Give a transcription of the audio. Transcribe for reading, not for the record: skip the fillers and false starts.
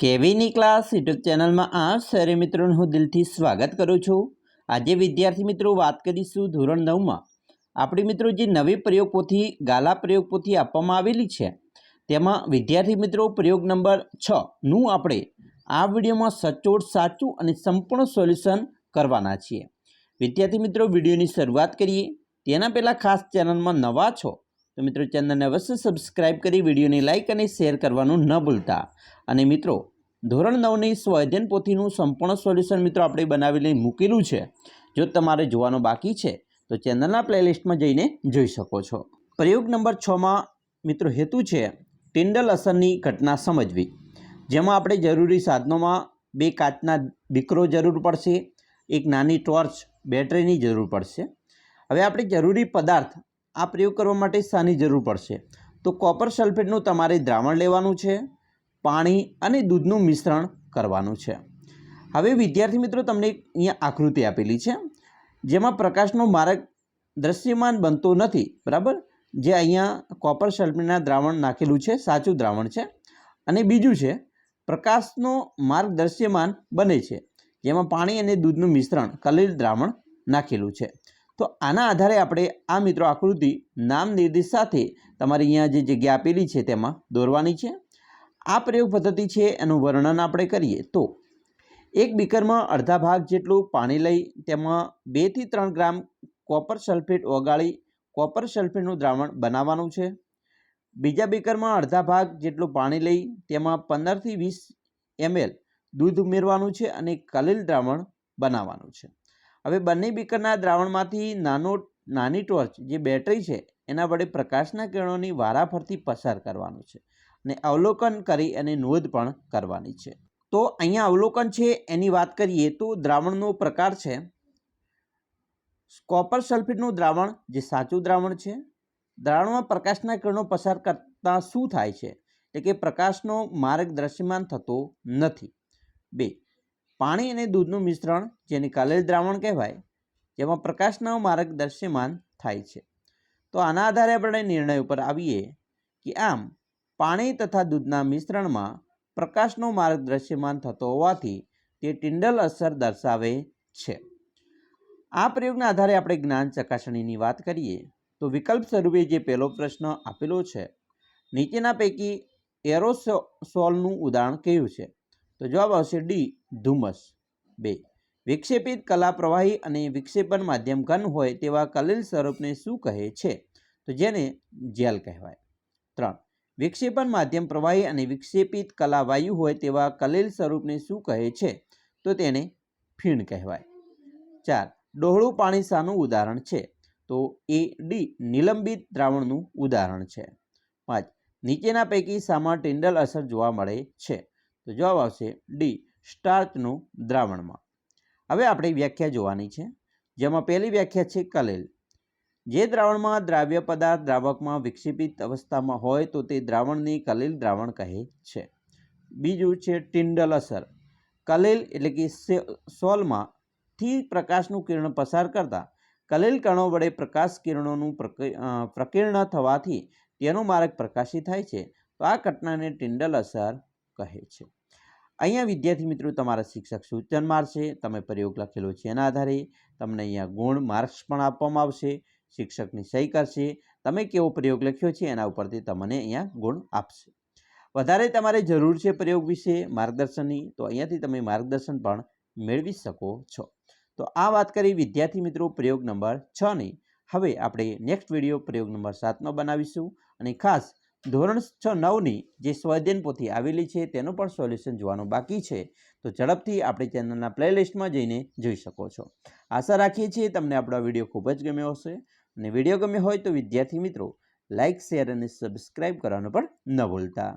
કેવીની class YouTube ચેનલમાં આ સારે મિત્રોનું હું દિલથી સ્વાગત કરું છું। આજે વિદ્યાર્થી મિત્રો વાત કરીશું ધોરણ 9માં આપણી મિત્રો જે નવી પ્રયોગ પોથી ગાલા પ્રયોગ પોથી આપવામાં આવેલી છે તેમાં વિદ્યાર્થી મિત્રો પ્રયોગ નંબર 6 નું આપણે આ વિડીયોમાં સચોટ સાચું અને સંપૂર્ણ સોલ્યુશન કરવાના છીએ। વિદ્યાર્થી મિત્રો વિડીયોની શરૂઆત કરીએ તેના પહેલાં ખાસ ચેનલમાં નવા છો તો મિત્રો ચેનલને અવશ્ય સબસ્ક્રાઇબ કરી વિડીયોને લાઇક અને શેર કરવાનું ન ભૂલતા। અને મિત્રો ધોરણ 9ની સ્વાધ્યાયન પોથીનું સંપૂર્ણ સોલ્યુશન મિત્રો આપણે બનાવીને મૂકેલું છે। જો તમારે જોવાનું બાકી છે તો ચેનલના પ્લેલિસ્ટમાં જઈને જોઈ શકો છો। પ્રયોગ નંબર 6માં મિત્રો હેતુ છે ટિન્ડલ અસરની ઘટના સમજવી, જેમાં આપણે જરૂરી સાધનોમાં 2 કાચના બીકરો જરૂર પડશે, એક નાની ટોર્ચ, બેટરીની જરૂર પડશે। હવે આપણે જરૂરી પદાર્થ આ પ્રયોગ કરવા માટે શાની જરૂર પડશે તો કોપર સલ્ફેટનું તમારે દ્રાવણ લેવાનું છે, પાણી અને દૂધનું મિશ્રણ કરવાનું છે। હવે વિદ્યાર્થી મિત્રો તમને અહીંયા આકૃતિ આપેલી છે જેમાં પ્રકાશનો માર્ગ દ્રશ્યમાન બનતો નથી, બરાબર। જે અહીંયા કોપર સલ્ફેટના દ્રાવણ નાખેલું છે, સાચું દ્રાવણ છે, અને બીજું છે પ્રકાશનો માર્ગ દ્રશ્યમાન બને છે જેમાં પાણી અને દૂધનું મિશ્રણ કલેલ દ્રાવણ નાખેલું છે। તો આના આધારે આપણે આ મિત્રો આકૃતિ નામ નિર્દેશ સાથે તમારી અહીંયા જે જગ્યા આપેલી છે તેમાં દોરવાની છે। આ પ્રયોગ પદ્ધતિ છે એનું વર્ણન આપણે કરીએ તો એક બીકરમાં અડધા ભાગ જેટલું પાણી લઈ તેમાં 2 થી 3 ગ્રામ કોપર સલ્ફેટ ઓગાળી કોપર સલ્ફેટનું દ્રાવણ બનાવવાનું છે। બીજા બીકરમાં અડધા ભાગ જેટલું પાણી લઈ તેમાં 15 થી 20 ml દૂધ ઉમેરવાનું છે અને કલેલ દ્રાવણ બનાવવાનું છે। હવે બંને બીકરના દ્રાવણમાંથી નાની ટોર્ચ જે બેટરી છે એના વડે પ્રકાશના કિરણોની વારાફરતી પસાર કરવાનું છે અને અવલોકન કરી અને નોંધ પણ કરવાની છે। તો અહીંયા અવલોકન છે એની વાત કરીએ તો દ્રાવણનો પ્રકાર છે કોપર સલ્ફેટનું દ્રાવણ જે સાચું દ્રાવણ છે। દ્રાવણમાં પ્રકાશના કિરણો પસાર કરતાં શું થાય છે એટલે કે પ્રકાશનો માર્ગ દ્રશ્યમાન થતો નથી। 2 પાણી અને દૂધનું મિશ્રણ જેને કલેલ દ્રાવણ કહેવાય જેમાં પ્રકાશનો માર્ગ દ્રશ્યમાન થાય છે। તો આના આધારે આપણે નિર્ણય ઉપર આવીએ કે આમ પાણી તથા દૂધના મિશ્રણમાં પ્રકાશનો માર્ગ દ્રશ્યમાન થતો હોવાથી તે ટિન્ડલ અસર દર્શાવે છે। આ પ્રયોગના આધારે આપણે જ્ઞાન ચકાસણીની વાત કરીએ તો વિકલ્પ સ્વરૂપે જે પહેલો પ્રશ્ન આપેલો છે નીચેના પૈકી એરોસોલનું ઉદાહરણ કયું છે તો જવાબ આવશે ડી ધુમ્મસ। 2 વિક્ષેપિત કલા પ્રવાહી અને વિક્ષેપન માધ્યમ ઘન હોય તેવા કલેલ સ્વરૂપને શું કહે છે તો જેને જેલ કહેવાય। 3 વિક્ષેપન માધ્યમ પ્રવાહી અને વિક્ષેપિત કલા વાયુ હોય તેવા કલેલ સ્વરૂપને શું કહે છે તો તેને ફીણ કહેવાય। 4 ડહોળું પાણી શાનું ઉદાહરણ છે તો એ ડી નિલંબિત દ્રાવણનું ઉદાહરણ છે। 5 નીચેના પૈકી શામાં ટિન્ડલ અસર જોવા મળે છે તો જવાબ આવશે ડી સ્ટાર્ચનું દ્રાવણમાં। હવે આપણે વ્યાખ્યા જોવાની છે જેમાં પહેલી વ્યાખ્યા છે કલેલ, જે દ્રાવણમાં દ્રાવ્ય પદાર્થ દ્રાવકમાં વિક્ષેપિત અવસ્થામાં હોય તો તે દ્રાવણને કલેલ દ્રાવણ કહે છે। બીજું છે ટિન્ડલ અસર, કલેલ એટલે કે સોલમાંથી પ્રકાશનું કિરણ પસાર કરતા કલેલ કણો વડે પ્રકાશ કિરણોનું પ્રકીર્ણ થવાથી તેનો માર્ગ પ્રકાશિત થાય છે તો આ ઘટનાને ટિન્ડલ અસર કહે છે। અહીંયા વિદ્યાર્થી મિત્રો તમારા શિક્ષક સૂચન મારશે, તમે પ્રયોગ લખેલો છે એના આધારે તમને અહીંયા ગુણ માર્ક્સ પણ આપવામાં આવશે, શિક્ષકની સહી કરશે, તમે કેવો પ્રયોગ લખ્યો છે એના ઉપરથી તમને અહીંયા ગુણ આપશે। વધારે તમારે જરૂર છે પ્રયોગ વિશે માર્ગદર્શનની તો અહીંયાથી તમે માર્ગદર્શન પણ મેળવી શકો છો। તો આ વાત કરી વિદ્યાર્થી મિત્રો પ્રયોગ નંબર 6ની। હવે આપણે નેક્સ્ટ વિડીયો પ્રયોગ નંબર 7નો બનાવીશું અને ખાસ ધોરણ 9ની જે સ્વાધ્યાયન પોથી આવેલી છે તેનું પણ સોલ્યુશન જોવાનું બાકી છે તો ઝડપથી આપણી ચેનલના પ્લેલિસ્ટમાં જઈને જોઈ શકો છો। આશા રાખીએ છીએ તમને આપણો વિડીયો ખૂબ જ ગમ્યો હશે અને વિડીયો ગમ્યો હોય તો વિદ્યાર્થી મિત્રો લાઇક, શેર અને સબસ્ક્રાઈબ કરવાનું પણ ન ભૂલતા।